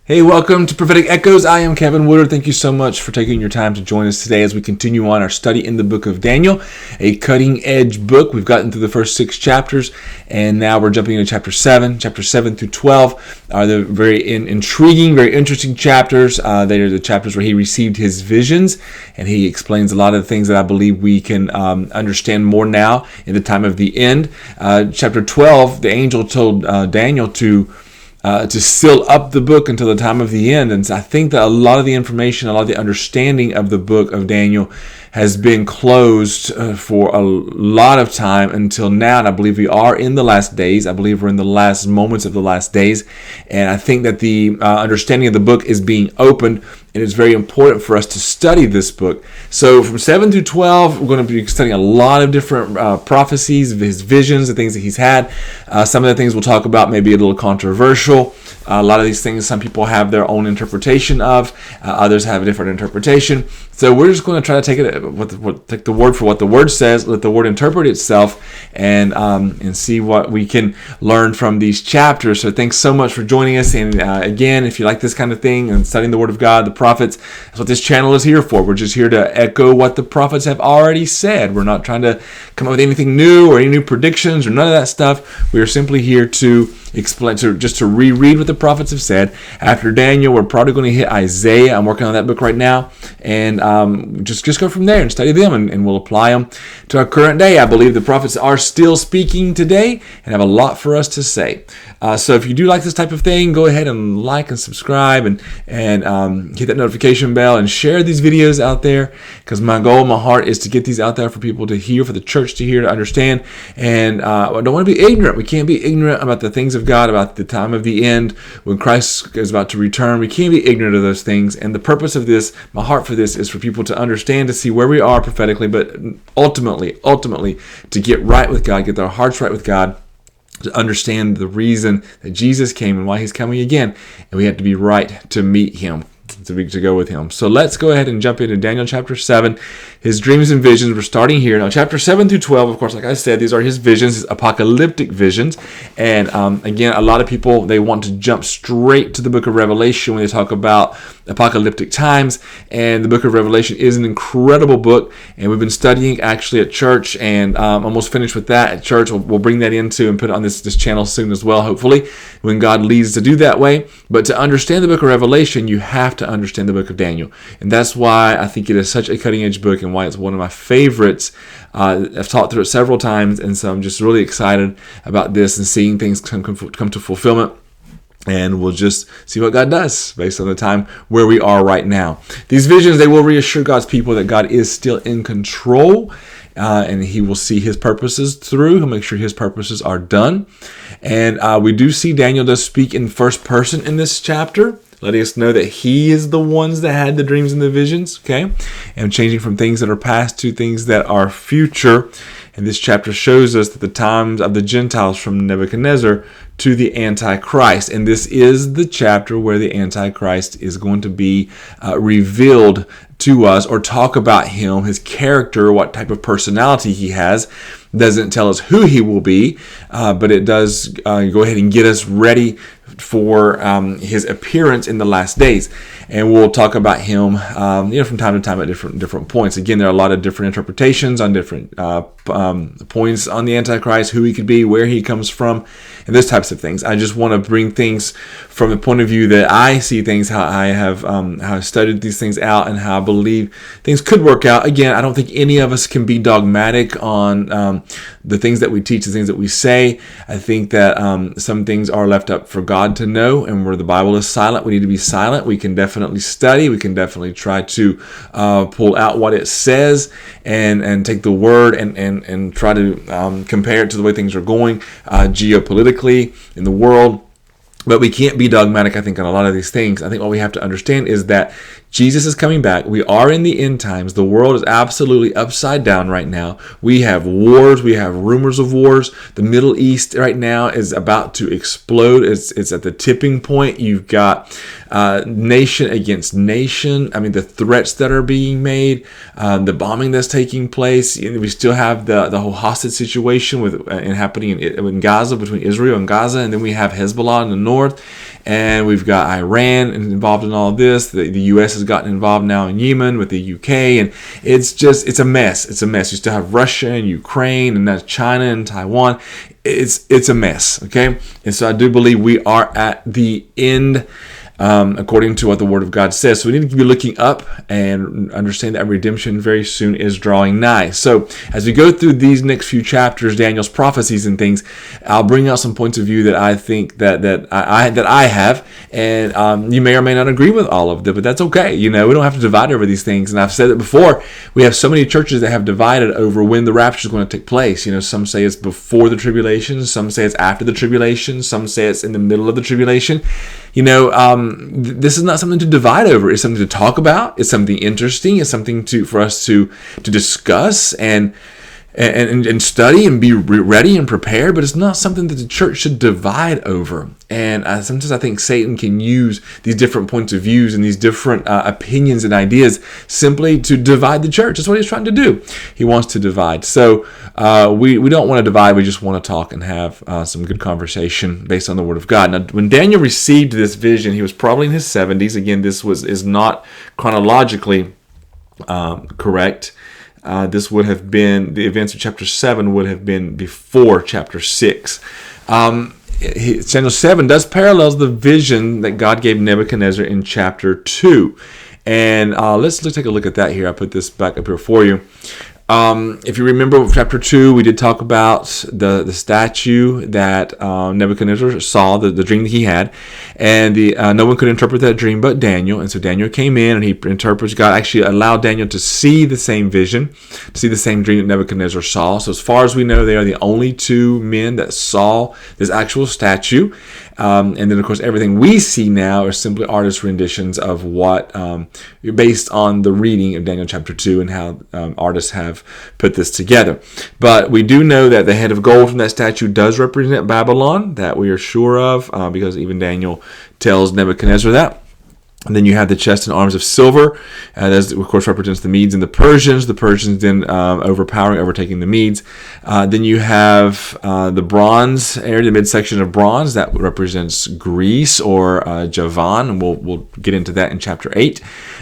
Hey, welcome to Prophetic Echoes. I am Kevin Woodard. Thank you so much for taking your time to join us today as we continue on our study in the book of Daniel, a cutting-edge book. We've gotten through the first 6 chapters, and now we're jumping into chapter 7. Chapter 7 through 12 are the very intriguing, very interesting chapters. They are the chapters where he received his visions, and he explains a lot of the things that I believe we can understand more now in the time of the end. Chapter 12, the angel told Daniel to seal up the book until the time of the end. And so I think that a lot of the information, a lot of the understanding of the book of Daniel has been closed for a lot of time until now. And I believe we are in the last days. I believe we're in the last moments of the last days. And I think that the understanding of the book is being opened. And it's very important for us to study this book. So from 7 through 12, we're going to be studying a lot of different prophecies, his visions, the things that he's had. Some of the things we'll talk about may be a little controversial. A lot of these things, some people have their own interpretation of. Others have a different interpretation. So we're just going to try to take the word for what the word says, let the word interpret itself, and see what we can learn from these chapters. So thanks so much for joining us. And again, if you like this kind of thing and studying the word of God, the prophets, that's what this channel is here for. We're just here to echo what the prophets have already said. We're not trying to come up with anything new or any new predictions or none of that stuff. We are simply here to explain, just to reread what the prophets have said. After Daniel, we're probably going to hit Isaiah. I'm working on that book right now, and just go from there and study them, and we'll apply them to our current day. I believe the prophets are still speaking today and have a lot for us to say. So if you do like this type of thing, go ahead and like and subscribe and hit that notification bell and share these videos out there, because my goal, my heart is to get these out there for people to hear, for the church to hear, to understand. And I don't want to be ignorant. We can't be ignorant about the things of God, about the time of the end, when Christ is about to return. We can't be ignorant of those things. And the purpose of this, my heart for this, is for people to understand, to see where we are prophetically, but ultimately, to get right with God, get their hearts right with God, to understand the reason that Jesus came and why he's coming again. And we have to be right to meet him, to go with him. So let's go ahead and jump into Daniel chapter 7, his dreams and visions. We're starting here. Now, chapter 7 through 12, of course, like I said, these are his visions, his apocalyptic visions. And again, a lot of people, they want to jump straight to the book of Revelation when they talk about apocalyptic times. And the book of Revelation is an incredible book. And we've been studying actually at church, and almost finished with that at church. We'll bring that into and put it on this channel soon as well, hopefully, when God leads to do that way. But to understand the book of Revelation, you have to understand the book of Daniel. And that's why I think it is such a cutting-edge book, and why it's one of my favorites. I've taught through it several times, and so I'm just really excited about this and seeing things come to fulfillment. And we'll just see what God does based on the time where we are right now. These visions, they will reassure God's people that God is still in control, and he will see his purposes through. He'll make sure his purposes are done. And we do see Daniel does speak in first person in this chapter, letting us know that he is the ones that had the dreams and the visions, okay? And changing from things that are past to things that are future. And this chapter shows us that the times of the Gentiles from Nebuchadnezzar to the Antichrist. And this is the chapter where the Antichrist is going to be revealed to us, or talk about him, his character, what type of personality he has. Doesn't tell us who he will be, but it does go ahead and get us ready for his appearance in the last days. And we'll talk about him from time to time at different points. Again, there are a lot of different interpretations on different points on the Antichrist, who he could be, where he comes from, and those types of things. I just want to bring things from the point of view that I see things, how I have how I've studied these things out, and how I believe things could work out. Again, I don't think any of us can be dogmatic on the things that we teach, the things that we say. I think that some things are left up for God to know, and where the Bible is silent, we need to be silent. We can definitely study. We can definitely try to pull out what it says and take the word and try to compare it to the way things are going geopolitically in the world. But we can't be dogmatic, I think, on a lot of these things. I think what we have to understand is that Jesus is coming back. We are in the end times. The world is absolutely upside down right now. We have wars. We have rumors of wars. The Middle East right now is about to explode. It's at the tipping point. You've got nation against nation. I mean, the threats that are being made, the bombing that's taking place. We still have the whole hostage situation happening in Gaza, between Israel and Gaza, and then we have Hezbollah in the north. north. And we've got Iran involved in all of this. The U.S. has gotten involved now in Yemen with the U.K. And it's a mess. It's a mess. You still have Russia and Ukraine, and that's China and Taiwan. It's a mess, okay? And so I do believe we are at the end, according to what the Word of God says. So we need to be looking up and understand that redemption very soon is drawing nigh. So as we go through these next few chapters, Daniel's prophecies and things, I'll bring out some points of view that I think that I have, and you may or may not agree with all of them, but that's okay. We don't have to divide over these things. And I've said it before, we have so many churches that have divided over when the rapture is going to take place. Some say it's before the tribulation, some say it's after the tribulation, some say it's in the middle of the tribulation. This is not something to divide over. It's something to talk about. It's something interesting. It's something for us to discuss and study and be ready and prepared. But it's not something that the church should divide over. And sometimes I think Satan can use these different points of views and these different opinions and ideas simply to divide the church. That's what he's trying to do. He wants to divide. So we don't want to divide. We just want to talk and have some good conversation based on the Word of God. Now, when Daniel received this vision, he was probably in his 70s. Again, this is not chronologically correct. This would have been, the events of chapter 7 would have been before chapter 6. Chapter 7 does parallels the vision that God gave Nebuchadnezzar in chapter 2. And let's take a look at that here. I put this back up here for you. If you remember chapter 2, we did talk about the statue that Nebuchadnezzar saw, the dream that he had, and no one could interpret that dream but Daniel. And so Daniel came in and he interprets. God actually allowed Daniel to see the same vision, to see the same dream that Nebuchadnezzar saw. So as far as we know, they are the only two men that saw this actual statue. And then, of course, everything we see now are simply artist renditions of what, based on the reading of Daniel chapter 2 and how artists have put this together. But we do know that the head of gold from that statue does represent Babylon, that we are sure of, because even Daniel tells Nebuchadnezzar that. And then you have the chest and arms of silver. That, of course, represents the Medes and the Persians. The Persians then overtaking the Medes. Then you have the bronze area, the midsection of bronze. That represents Greece or Javan. And we'll get into that in chapter 8.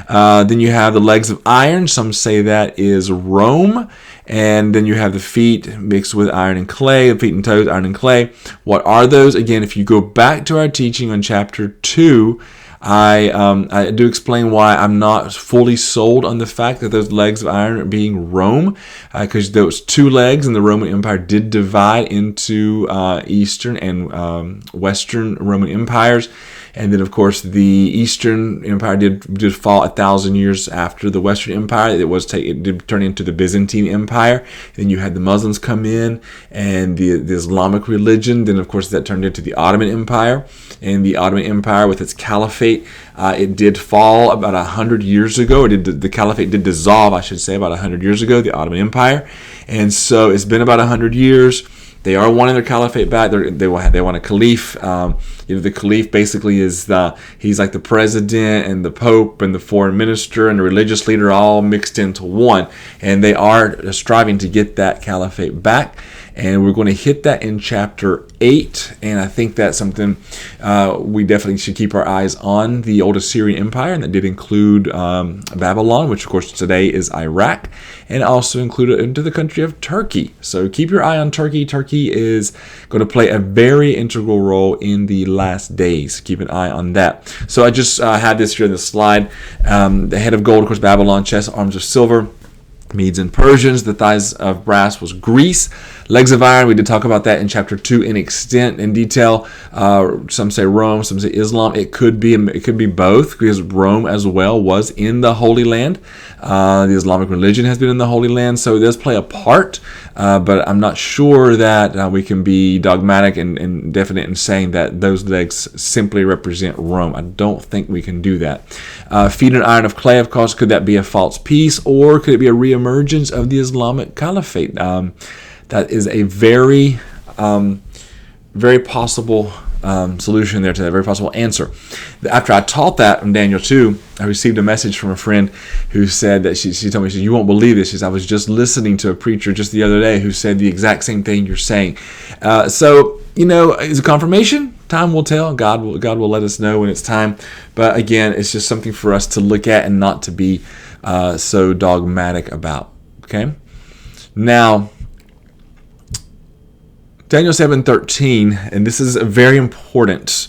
Then you have the legs of iron. Some say that is Rome. And then you have the feet mixed with iron and clay, the feet and toes, iron and clay. What are those? Again, if you go back to our teaching on chapter 2, I do explain why I'm not fully sold on the fact that those legs of iron are being Rome, because those two legs in the Roman Empire did divide into Eastern and Western Roman empires. And then, of course, the Eastern Empire did fall 1,000 years after the Western Empire. It did turn into the Byzantine Empire. Then you had the Muslims come in and the Islamic religion. Then, of course, that turned into the Ottoman Empire. And the Ottoman Empire, with its caliphate, it did fall about 100 years ago. The caliphate did dissolve, I should say, about 100 years ago, the Ottoman Empire. And so it's been about 100 years. They are wanting their caliphate back. They want a caliph. The caliph basically is he's like the president and the pope and the foreign minister and the religious leader all mixed into one. And they are striving to get that caliphate back. And we're going to hit that in chapter 8. And I think that's something we definitely should keep our eyes on. The old Assyrian Empire, and that did include Babylon, which of course today is Iraq, and also included into the country of Turkey. So keep your eye on Turkey. Turkey is going to play a very integral role in the last days. Keep an eye on that. So I just had this here in the slide. The head of gold, of course, Babylon, chest, arms of silver. Medes and Persians, the thighs of brass was Greece. Legs of iron, we did talk about that in chapter 2 in detail. Some say Rome, some say Islam. It could be both, because Rome as well was in the Holy Land. The Islamic religion has been in the Holy Land, so it does play a part. But I'm not sure that we can be dogmatic and definite in saying that those legs simply represent Rome. I don't think we can do that. Feet and iron of clay, of course, could that be a false peace, or could it be a reemergence of the Islamic Caliphate? That is a very, very possible solution there to that, very possible answer. After I taught that in Daniel 2, I received a message from a friend who said that she told me, she said, "You won't believe this." She said, "I was just listening to a preacher just the other day who said the exact same thing you're saying." So, is it confirmation? Time will tell. God will let us know when it's time. But again, it's just something for us to look at and not to be so dogmatic about. Okay? Now, Daniel 7:13, and this is very important.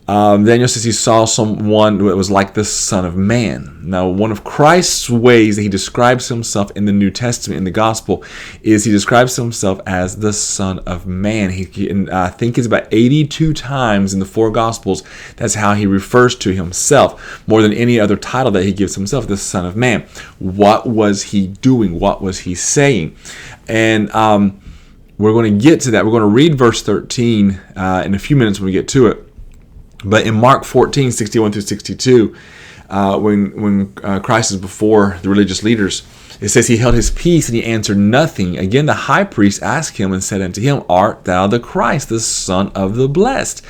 Daniel says he saw someone that was like the Son of Man. Now, one of Christ's ways that he describes himself in the New Testament, in the Gospel, is he describes himself as the Son of Man. I think it's about 82 times in the 4 Gospels. That's how he refers to himself, more than any other title that he gives himself, the Son of Man. What was he doing? What was he saying? And we're going to get to that. We're going to read verse 13 in a few minutes when we get to it. But in Mark 14:61 through 62, when Christ is before the religious leaders, it says he held his peace and he answered nothing. Again, the high priest asked him and said unto him, Art thou the Christ, the Son of the Blessed?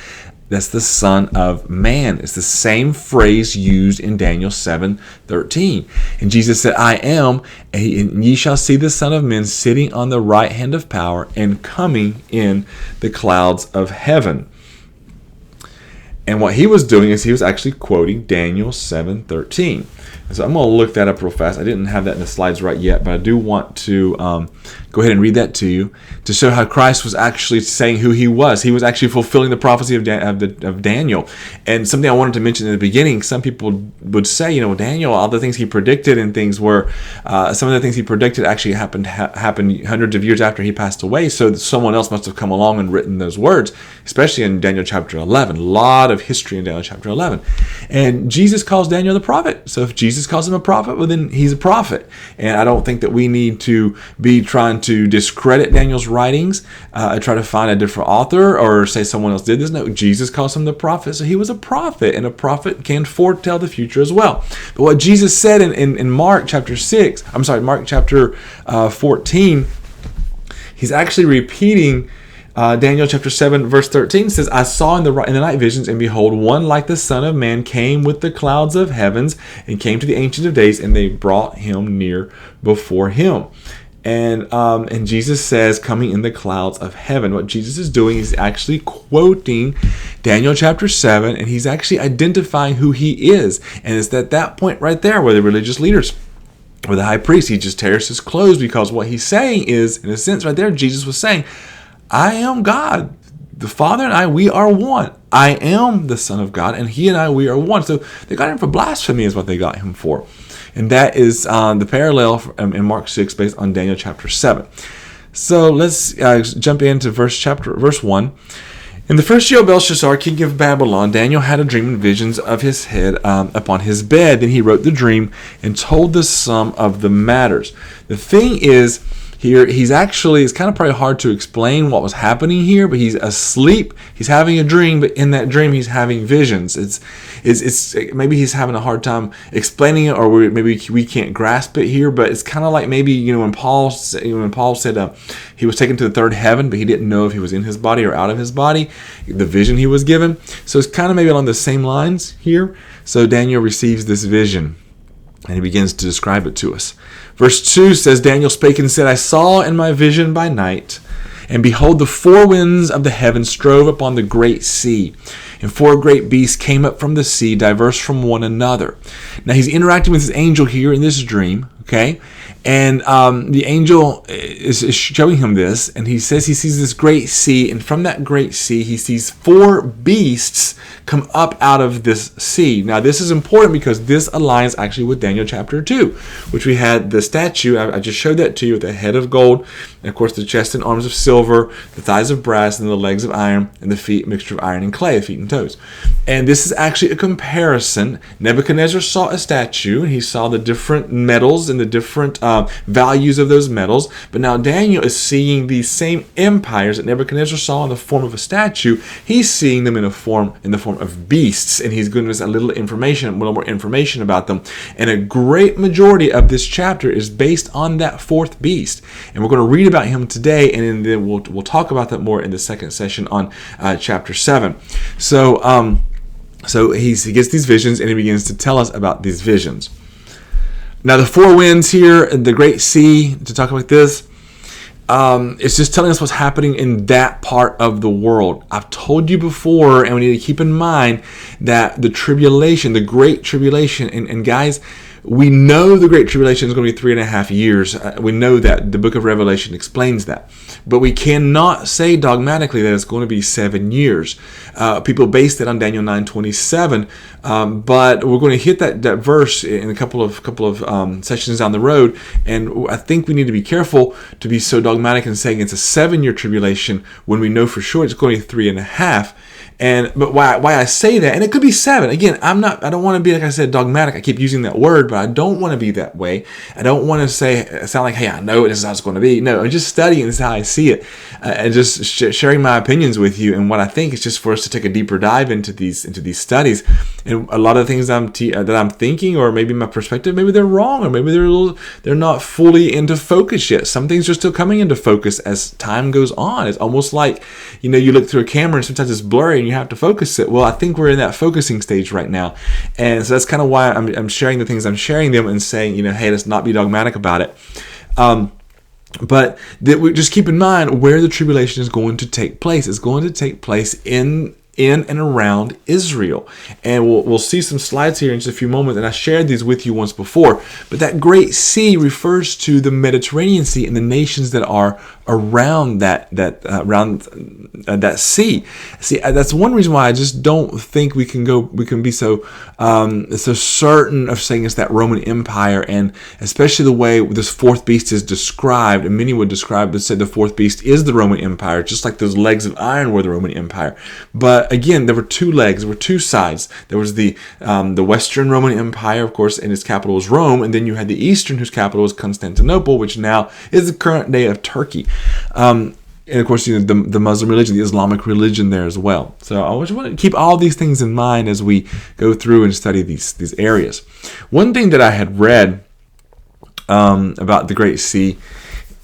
That's the Son of Man. It's the same phrase used in Daniel 7:13. And Jesus said, I am, and ye shall see the Son of Man sitting on the right hand of power and coming in the clouds of heaven. And what he was doing is he was actually quoting Daniel 7:13. So I'm going to look that up real fast. I didn't have that in the slides right yet, but I do want to go ahead and read that to you to show how Christ was actually saying who he was. He was actually fulfilling the prophecy of Daniel. And something I wanted to mention in the beginning, some people would say, Daniel, all the things he predicted and things were, some of the things he predicted actually happened hundreds of years after he passed away. So someone else must have come along and written those words, especially in Daniel chapter 11. A lot of history in Daniel chapter 11. And Jesus calls Daniel the prophet. So if Jesus calls him a prophet, well, then he's a prophet. And I don't think that we need to be trying to discredit Daniel's writings, try to find a different author or say someone else did this. No, Jesus calls him the prophet. So he was a prophet, and a prophet can foretell the future as well. But what Jesus said in Mark chapter 14, he's actually repeating Daniel chapter 7 verse 13 says, I saw in the night visions, and behold, one like the Son of Man came with the clouds of heavens and came to the Ancient of Days, and they brought him near before him. And Jesus says, coming in the clouds of heaven. What Jesus is doing is actually quoting Daniel chapter 7, and he's actually identifying who he is. And it's at that point right there where the religious leaders, or the high priest, he just tears his clothes, because what he's saying is, in a sense right there, Jesus was saying, I am God. The Father and I, we are one. I am the Son of God, and he and I, we are one. So they got him for blasphemy is what they got him for. And that is the parallel in Mark 6 based on Daniel chapter 7. So let's jump into verse 1. In the first year of Belshazzar, king of Babylon, Daniel had a dream and visions of his head upon his bed. Then he wrote the dream and told the sum of the matters. The thing is, here, it's kind of probably hard to explain what was happening here, but he's asleep. He's having a dream, but in that dream, he's having visions. It's maybe he's having a hard time explaining it, or maybe we can't grasp it here. But it's kind of like maybe when Paul said he was taken to the third heaven, but he didn't know if he was in his body or out of his body. The vision he was given. So it's kind of maybe along the same lines here. So Daniel receives this vision, and he begins to describe it to us. Verse 2 says, Daniel spake and said, I saw in my vision by night, and behold, the four winds of the heaven strove upon the great sea, and four great beasts came up from the sea, diverse from one another. Now he's interacting with his angel here in this dream, okay? And the angel is showing him this, and he says he sees this great sea, and from that great sea, he sees four beasts come up out of this sea. Now, this is important because this aligns actually with Daniel chapter 2, which we had the statue. I just showed that to you with the head of gold, and of course the chest and arms of silver, the thighs of brass, and the legs of iron, and the feet, mixture of iron and clay, feet and toes. And this is actually a comparison. Nebuchadnezzar saw a statue, and he saw the different metals and the different values of those metals. But now Daniel is seeing these same empires that Nebuchadnezzar saw in the form of a statue. He's seeing them in the form of beasts, and he's giving us a little more information about them. And a great majority of this chapter is based on that fourth beast, and we're going to read about him today, and then we'll talk about that more in the second session on chapter 7. So he gets these visions, and he begins to tell us about these visions. Now, the four winds here, the great sea, to talk about this, It's just telling us what's happening in that part of the world. I've told you before, and we need to keep in mind that the tribulation, the great tribulation, and guys, we know the Great Tribulation is going to be 3.5 years. We know that. The book of Revelation explains that. But we cannot say dogmatically that it's going to be 7 years. People base that on Daniel 9:27. But we're going to hit that verse in a couple of sessions down the road. And I think we need to be careful to be so dogmatic in saying it's a 7-year tribulation when we know for sure it's going to be 3.5. But why I say that, and it could be 7. Again, I don't want to be, like I said, dogmatic. I keep using that word, but I don't want to be that way. I don't want to sound like, hey, I know this is how it's going to be. No, I'm just studying. This is how I see it, and just sharing my opinions with you. And what I think is just for us to take a deeper dive into these studies. And a lot of things that I'm thinking, or maybe my perspective, maybe they're wrong, or maybe they're not fully into focus yet. Some things are still coming into focus as time goes on. It's almost like, you look through a camera and sometimes it's blurry and you have to focus it. Well, I think we're in that focusing stage right now. And so that's kind of why I'm sharing the things I'm sharing them and saying, hey, let's not be dogmatic about it. But we just keep in mind where the tribulation is going to take place. It's going to take place in and around Israel. And we'll see some slides here in just a few moments, and I shared these with you once before. But that Great Sea refers to the Mediterranean Sea and the nations that are around that sea. See, that's one reason why I just don't think we can be so certain of saying it's that Roman Empire, and especially the way this fourth beast is described. And many would say the fourth beast is the Roman Empire, just like those legs of iron were the Roman Empire. But again, there were two legs, there were two sides. There was the Western Roman Empire, of course, and its capital was Rome, and then you had the Eastern, whose capital was Constantinople, which now is the current day of Turkey. And of course, the Muslim religion, the Islamic religion there as well. So I just want to keep all these things in mind as we go through and study these areas. One thing that I had read about the Great Sea,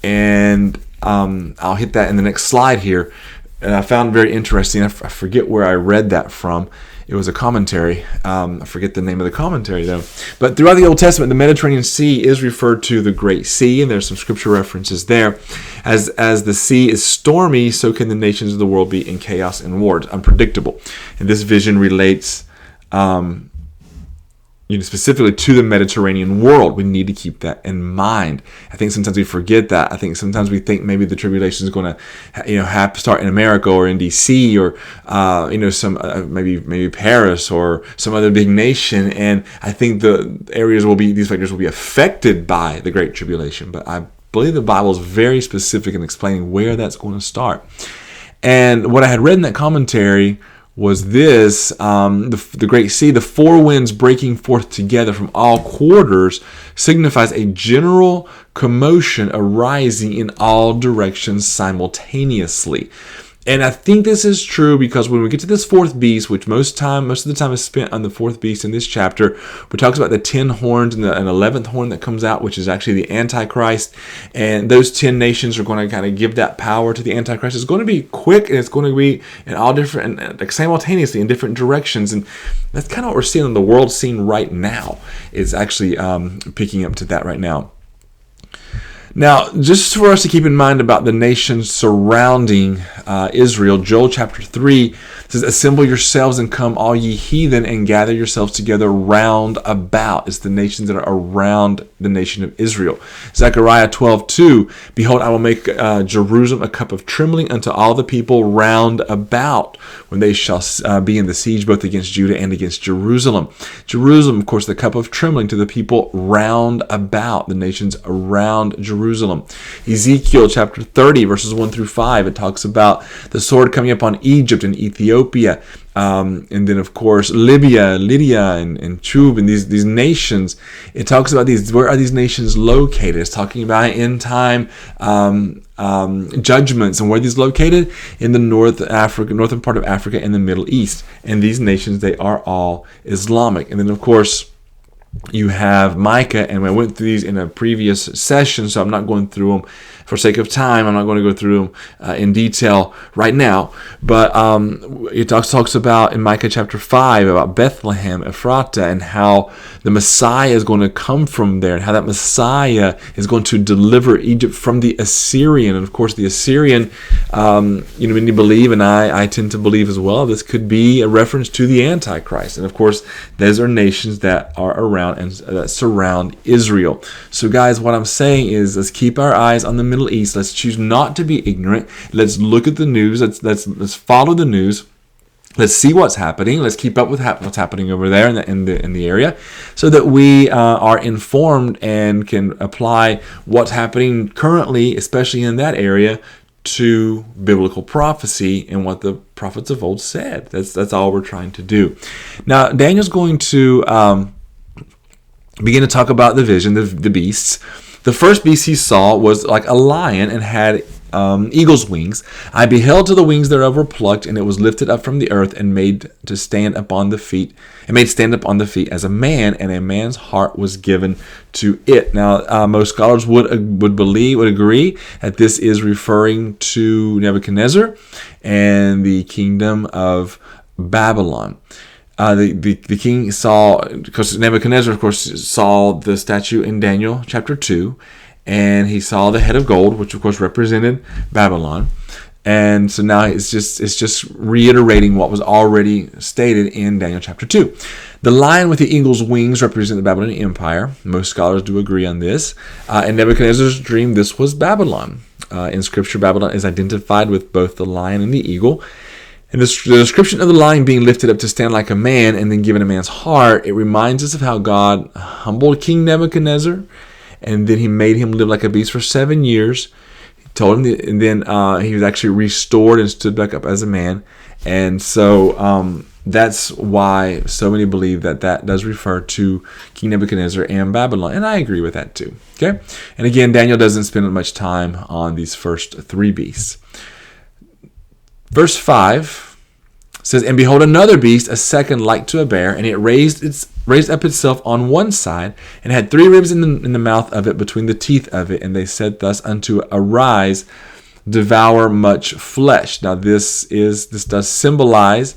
and I'll hit that in the next slide here, and I found very interesting. I forget where I read that from. It was a commentary. I forget the name of the commentary, though. But throughout the Old Testament, the Mediterranean Sea is referred to the Great Sea, and there's some scripture references there. As the sea is stormy, so can the nations of the world be in chaos and war. It's unpredictable. And this vision relates specifically to the Mediterranean world. We need to keep that in mind. I think sometimes we forget that. I think sometimes we think maybe the tribulation is going to, have to start in America or in DC or, some maybe Paris or some other big nation. And I think these factors will be affected by the Great Tribulation. But I believe the Bible is very specific in explaining where that's going to start. And what I had read in that commentary was this, the Great Sea, the four winds breaking forth together from all quarters signifies a general commotion arising in all directions simultaneously. And I think this is true because when we get to this fourth beast, which most of the time is spent on the fourth beast in this chapter, we talks about the 10 horns and an 11th horn that comes out, which is actually the Antichrist. And those 10 nations are going to kind of give that power to the Antichrist. It's going to be quick, and it's going to be in all different, like simultaneously in different directions. And that's kind of what we're seeing in the world scene right now. It's actually picking up to that right now. Now, just for us to keep in mind about the nations surrounding Israel, Joel chapter 3 says, "Assemble yourselves and come, all ye heathen, and gather yourselves together round about." It's the nations that are around the nation of Israel. Zechariah 12:2, "Behold, I will make Jerusalem a cup of trembling unto all the people round about, when they shall be in the siege both against Judah and against Jerusalem." Jerusalem, of course, the cup of trembling to the people round about, the nations around Jerusalem. Ezekiel chapter 30, verses 1 through 5, it talks about the sword coming upon Egypt and Ethiopia. And then, of course, Lydia and Chub and these nations. It talks about where are these nations located? It's talking about end time judgments. And where are these located? In the northern part of Africa and the Middle East. And these nations, they are all Islamic. And then, of course, you have Micah, and I went through these in a previous session, so I'm not going through them for sake of time, I'm not going to go through them in detail right now. But it talks about in Micah chapter 5 about Bethlehem, Ephrata, and how the Messiah is going to come from there, and how that Messiah is going to deliver Egypt from the Assyrian. And of course, the Assyrian, many believe, and I tend to believe as well, this could be a reference to the Antichrist. And of course, those are nations that are around and that surround Israel. So guys, what I'm saying is, let's keep our eyes on the Middle East. Let's choose not to be ignorant. Let's look at the news. Let's follow the news. Let's see what's happening. Let's keep up with what's happening over there in the area, so that we are informed and can apply what's happening currently, especially in that area, to biblical prophecy and what the prophets of old said. That's all we're trying to do. Now, Daniel's going to begin to talk about the vision, the beasts. The first beast he saw was like a lion and had eagle's wings. I beheld till the wings thereof were plucked, and it was lifted up from the earth and made to stand upon the feet, and made stand up on the feet as a man, and a man's heart was given to it. Now, most scholars would agree that this is referring to Nebuchadnezzar and the kingdom of Babylon. The king saw, because Nebuchadnezzar, of course, saw the statue in Daniel chapter 2, and he saw the head of gold, which of course represented Babylon. And so now it's just reiterating what was already stated in Daniel chapter 2. The lion with the eagle's wings represent the Babylonian Empire. Most scholars do agree on this. In Nebuchadnezzar's dream, this was Babylon. In Scripture, Babylon is identified with both the lion and the eagle. And the description of the lion being lifted up to stand like a man and then given a man's heart, it reminds us of how God humbled King Nebuchadnezzar, and then he made him live like a beast for 7 years. He told him, and then he was actually restored and stood back up as a man. And so that's why so many believe that does refer to King Nebuchadnezzar and Babylon. And I agree with that too. Okay. And again, Daniel doesn't spend much time on these first three beasts. Verse 5 says, and behold, another beast, a second like to a bear, and it raised up itself on one side, and had 3 ribs in the mouth of it, between the teeth of it. And they said thus unto it, arise, devour much flesh. Now this does symbolize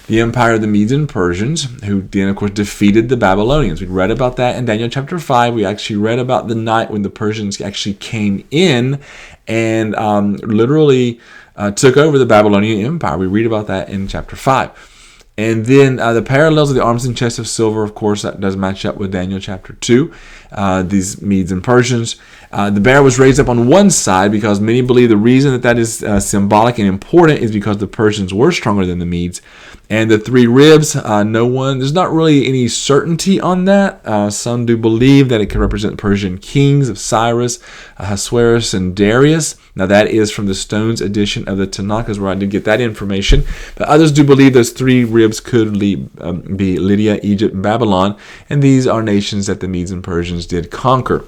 the empire of the Medes and Persians, who then of course defeated the Babylonians. We read about that in Daniel chapter 5. We actually read about the night when the Persians actually came in and literally took over the Babylonian Empire. We read about that in chapter 5. And then the parallels of the arms and chest of silver, of course, that does match up with Daniel chapter 2, these Medes and Persians. The bear was raised up on one side because many believe the reason that is symbolic and important is because the Persians were stronger than the Medes. And the 3 ribs, there's not really any certainty on that. Some do believe that it could represent the Persian kings of Cyrus, Ahasuerus, and Darius. Now that is from the Stones edition of the Tanakh, is where I did get that information. But others do believe those 3 ribs could be Lydia, Egypt, and Babylon. And these are nations that the Medes and Persians did conquer.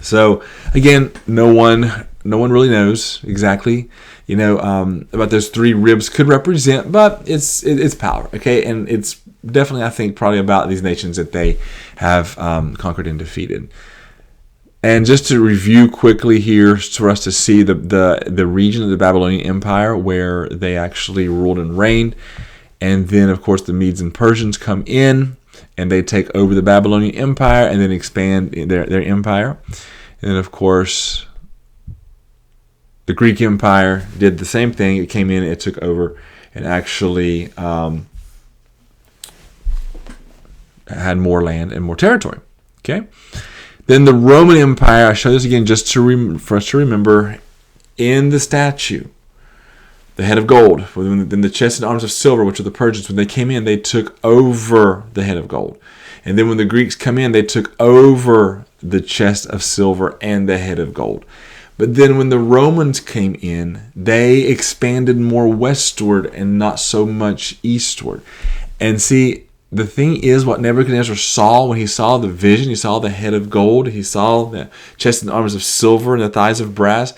So again, no one really knows exactly, about those 3 ribs could represent, but it's power, okay? And it's definitely, I think, probably about these nations that they have conquered and defeated. And just to review quickly here, for us to see the region of the Babylonian Empire where they actually ruled and reigned, and then of course the Medes and Persians come in and they take over the Babylonian Empire and then expand their empire. And then of course the Greek Empire did the same thing. It came in, it took over, and actually had more land and more territory. Okay. Then the Roman Empire, I show this again just for us to remember, in the statue, the head of gold, then the chest and arms of silver, which are the Persians. When they came in, they took over the head of gold. And then when the Greeks come in, they took over the chest of silver and the head of gold. But then when the Romans came in, they expanded more westward and not so much eastward. And see, the thing is, what Nebuchadnezzar saw when he saw the vision, he saw the head of gold, he saw the chest and arms of silver and the thighs of brass.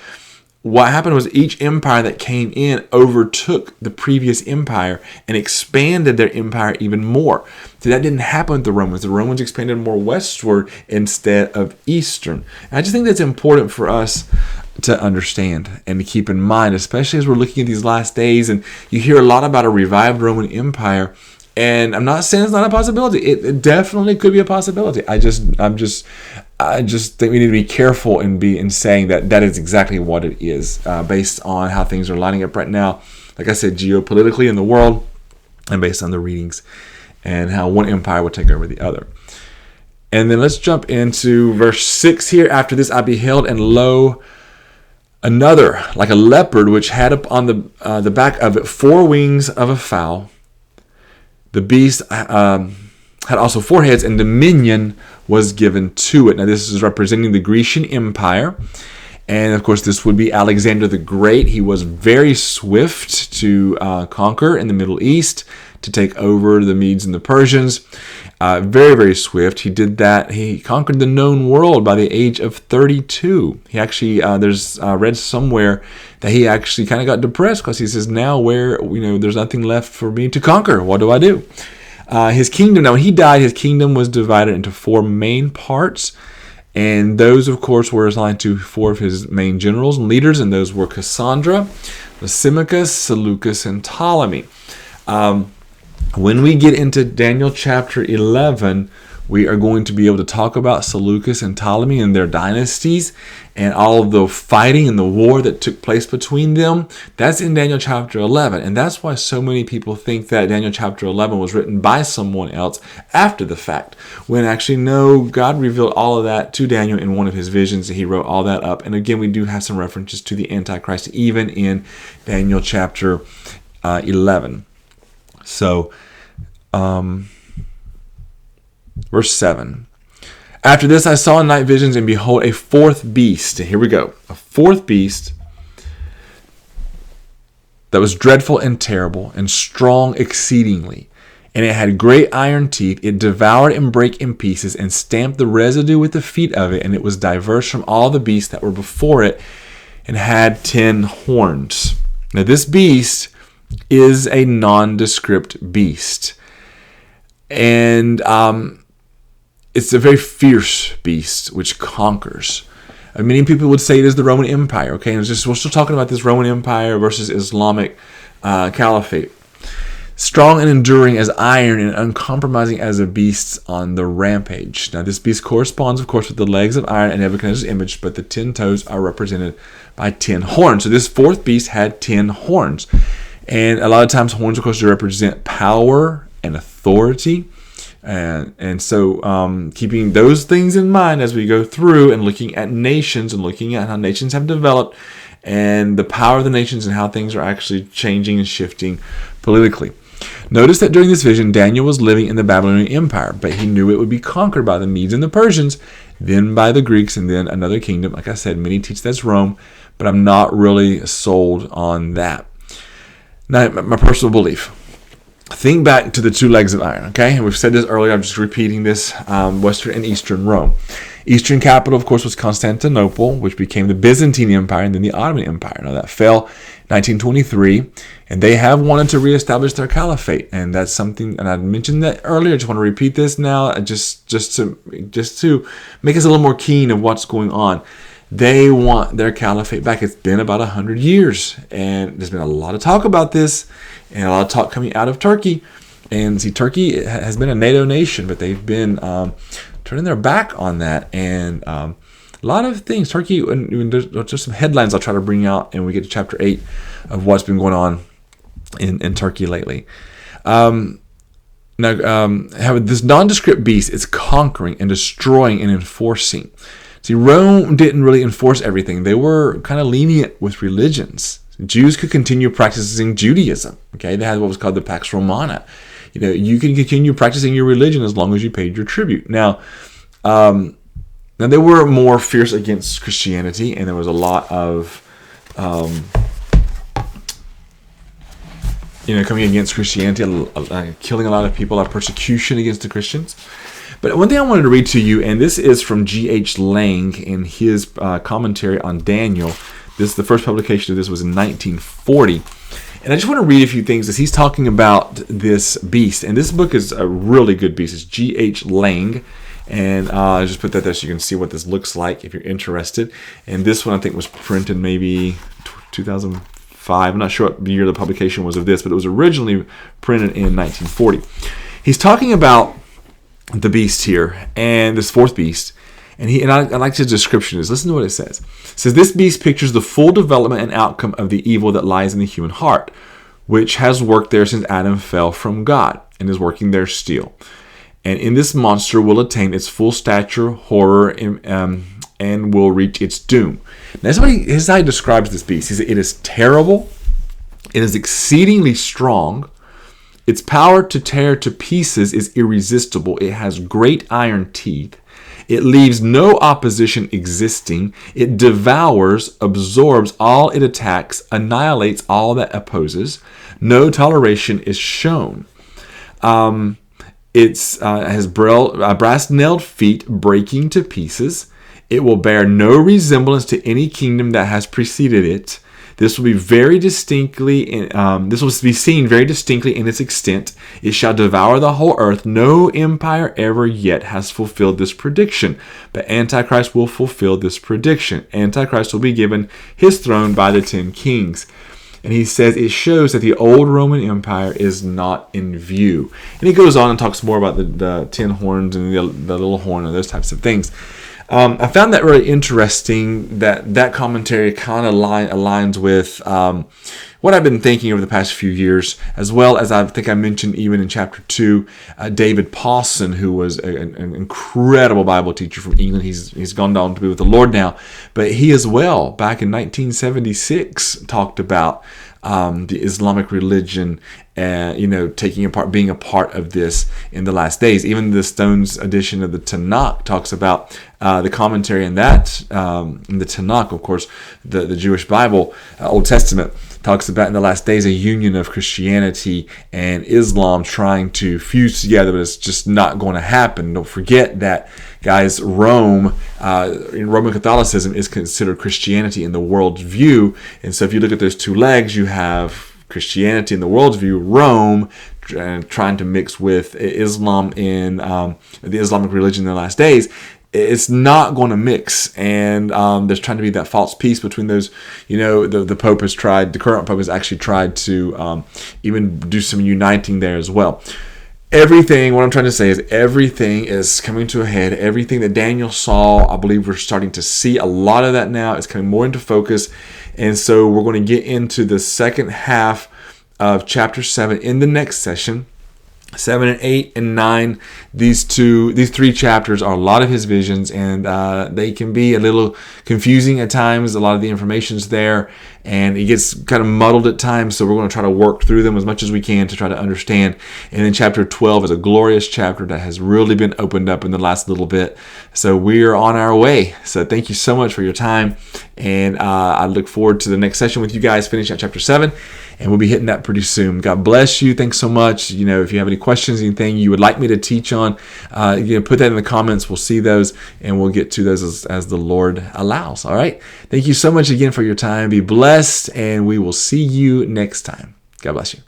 What happened was each empire that came in overtook the previous empire and expanded their empire even more. So that didn't happen with the Romans. The Romans expanded more westward instead of eastern. And I just think that's important for us to understand and to keep in mind, especially as we're looking at these last days. And you hear a lot about a revived Roman Empire. And I'm not saying it's not a possibility. It definitely could be a possibility. I just think we need to be careful in saying that is exactly what it is, based on how things are lining up right now. Like I said, geopolitically in the world, and based on the readings and how one empire will take over the other. And then let's jump into verse 6 here. After this I beheld, and lo, another like a leopard, which had upon the back of it 4 wings of a fowl. The beast had also 4 heads, and dominion was given to it. Now this is representing the Grecian Empire. And of course, this would be Alexander the Great. He was very swift to conquer in the Middle East, to take over the Medes and the Persians. Very, very swift. He did that. He conquered the known world by the age of 32. He actually, read somewhere that he actually kind of got depressed because he says, now there's nothing left for me to conquer. What do I do? His kingdom, now when he died, his kingdom was divided into 4 main parts. And those, of course, were assigned to 4 of his main generals and leaders. And those were Cassandra, Lysimachus, Seleucus, and Ptolemy. When we get into Daniel chapter 11, we are going to be able to talk about Seleucus and Ptolemy and their dynasties and all of the fighting and the war that took place between them. That's in Daniel chapter 11. And that's why so many people think that Daniel chapter 11 was written by someone else after the fact, when actually, no, God revealed all of that to Daniel in one of his visions. He wrote all that up. And again, we do have some references to the Antichrist even in Daniel chapter 11. So, verse 7. After this I saw in night visions, and behold, a 4th beast. Here we go. A 4th beast that was dreadful and terrible and strong exceedingly. And it had great iron teeth. It devoured and brake in pieces and stamped the residue with the feet of it. And it was diverse from all the beasts that were before it, and had 10 horns. Now this beast is a nondescript beast. And it's a very fierce beast which conquers. Many people would say it is the Roman Empire. Okay, and we're still talking about this Roman Empire versus Islamic caliphate. Strong and enduring as iron, and uncompromising as a beast on the rampage. Now this beast corresponds, of course, with the legs of iron and Nebuchadnezzar's image, but the 10 toes are represented by 10 horns. So this 4th beast had 10 horns. And a lot of times horns, of course, represent power and authority. And so keeping those things in mind as we go through and looking at nations and looking at how nations have developed and the power of the nations and how things are actually changing and shifting politically. Notice that during this vision, Daniel was living in the Babylonian Empire, but he knew it would be conquered by the Medes and the Persians, then by the Greeks, and then another kingdom. Like I said, many teach that's Rome, but I'm not really sold on that. Now, my personal belief. Think back to the 2 legs of iron, okay? And we've said this earlier. I'm just repeating this. Western and Eastern Rome. Eastern capital, of course, was Constantinople, which became the Byzantine Empire and then the Ottoman Empire. Now, that fell in 1923, and they have wanted to reestablish their caliphate. And that's something, and I mentioned that earlier. I just want to repeat this now, just to make us a little more keen of what's going on. They want their caliphate back. It's been about 100 years, and there's been a lot of talk about this, and a lot of talk coming out of Turkey. And see, Turkey has been a NATO nation, but they've been turning their back on that. And a lot of things. Turkey, and there's just some headlines I'll try to bring out, and we get to chapter 8 of what's been going on in Turkey lately. Now, this nondescript beast is conquering and destroying and enforcing. See, Rome didn't really enforce everything. They were kind of lenient with religions. Jews could continue practicing Judaism. Okay, they had what was called the Pax Romana. You can continue practicing your religion as long as you paid your tribute. Now they were more fierce against Christianity, and there was a lot of coming against Christianity, killing a lot of people, a lot of persecution against the Christians. But one thing I wanted to read to you, and this is from G.H. Lang in his commentary on Daniel. The first publication of this was in 1940. And I just want to read a few things as he's talking about this beast. And this book is a really good beast. It's G.H. Lang. And I just put that there so you can see what this looks like if you're interested. And this one I think was printed maybe 2005. I'm not sure what the year the publication was of this, but it was originally printed in 1940. He's talking about the beast here, and this fourth beast. And I like his description is, listen to what it says. It says, this beast pictures the full development and outcome of the evil that lies in the human heart, which has worked there since Adam fell from God and is working there still. And in this monster will attain its full stature, horror, and will reach its doom. Now, that's how he describes this beast. He says, it is terrible. It is exceedingly strong. Its power to tear to pieces is irresistible. It has great iron teeth. It leaves no opposition existing. It devours, absorbs all it attacks, annihilates all that opposes. No toleration is shown. It has brass-nailed feet breaking to pieces. It will bear no resemblance to any kingdom that has preceded it. This will be seen very distinctly in its extent. It shall devour the whole earth. No empire ever yet has fulfilled this prediction, but Antichrist will fulfill this prediction. Antichrist will be given his throne by the 10 kings. And he says it shows that the old Roman Empire is not in view. And he goes on and talks more about the 10 horns and the little horn and those types of things. I found that really interesting that commentary kind of aligns with what I've been thinking over the past few years, as well as I think I mentioned even in chapter 2, David Pawson, who was an incredible Bible teacher from England. He's gone on to be with the Lord now, but he as well, back in 1976, talked about the Islamic religion, being a part of this in the last days. Even the Stones edition of the Tanakh talks about the commentary in that. In the Tanakh, of course, the Jewish Bible, Old Testament, talks about in the last days a union of Christianity and Islam trying to fuse together, but it's just not going to happen. Don't forget that, guys, Roman Catholicism is considered Christianity in the world's view. And so if you look at those two legs, you have Christianity in the world's view, Rome trying to mix with Islam in the Islamic religion in the last days. It's not going to mix, and there's trying to be that false peace between those. The Pope has tried, the current Pope has actually tried to even do some uniting there as well. What I'm trying to say is everything is coming to a head. Everything that Daniel saw, I believe we're starting to see a lot of that now. It's coming more into focus. And so we're going to get into the second half of chapter 7 in the next session. 7 and 8 and 9, these three chapters are a lot of his visions, and they can be a little confusing at times. A lot of the information's there, and it gets kind of muddled at times, so we're going to try to work through them as much as we can to try to understand. And then chapter 12 is a glorious chapter that has really been opened up in the last little bit. So we are on our way. So thank you so much for your time, and I look forward to the next session with you guys, finish out chapter 7. And we'll be hitting that pretty soon. God bless you. Thanks so much. If you have any questions, anything you would like me to teach on, put that in the comments. We'll see those, and we'll get to those as the Lord allows. All right. Thank you so much again for your time. Be blessed, and we will see you next time. God bless you.